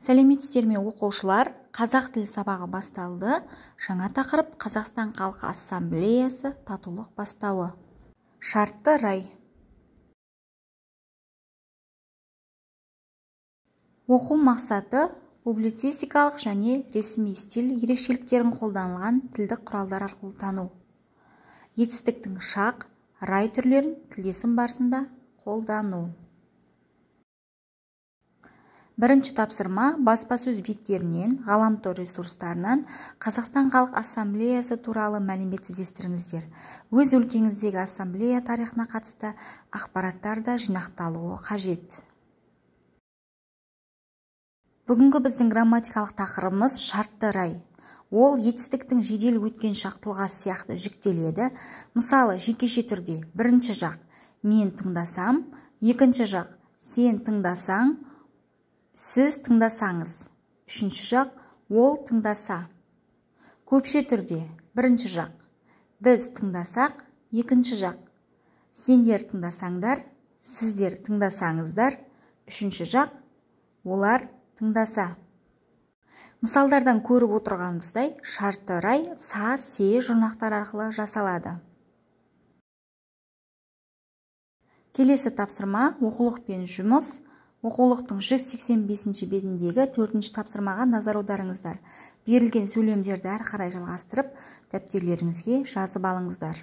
Сәлеметсіздер ме оқушылар, қазақ тілі сабағы басталды. Жаңа тақырып Қазақстан Халқы Ассамблеясы татулық бастауы. Шартты рай. Оқу мақсаты публицистикалық және ресми стиль ерекшеліктерін қолданылған тілдік құралдар арқылы тану. Етістіктің шақ, рай түрлерін тілдесім барысында қолдану. Бірінші тапсырма баспасөз беттерінен, ғаламтор ресурстарынан Қазақстан Халқы Ассамблеясы туралы мәлімет іздестіріңіздер. Өз өлкеңіздегі ассамблея тарихына қатысты ақпараттар да жинақталуы қажет. Бүгінгі біздің грамматикалық тақырыбымыз шартты рай. Ол етістіктің жедел өткен шақ тұлғасы сияқты жіктеледі. Мысалы, жекеше түрде бірінші жақ мен тыңдасам, екінші жақ сен тыңдасаң, сіз тыңдасаңыз, үшінші жақ ол тыңдаса. Көпше түрде бірінші жақ біз тыңдасақ, екінші жақ сендер тыңдасаңдар, сіздер тыңдасаңыздар, үшінші жақ олар тыңдаса. Мысалдардан көріп отырғанымыздай, шартты рай са, се жұрнақтар арқылы жасалады. Келесі тапсырма оқулық пен жұмыс. Оқулықтың 185-ші бетіндегі 4-ші тапсырмаға назар аударыңыздар. Берілген сөйлемдерді әрі қарай жалғастырып, дәптерлеріңізге жазып алыңыздар.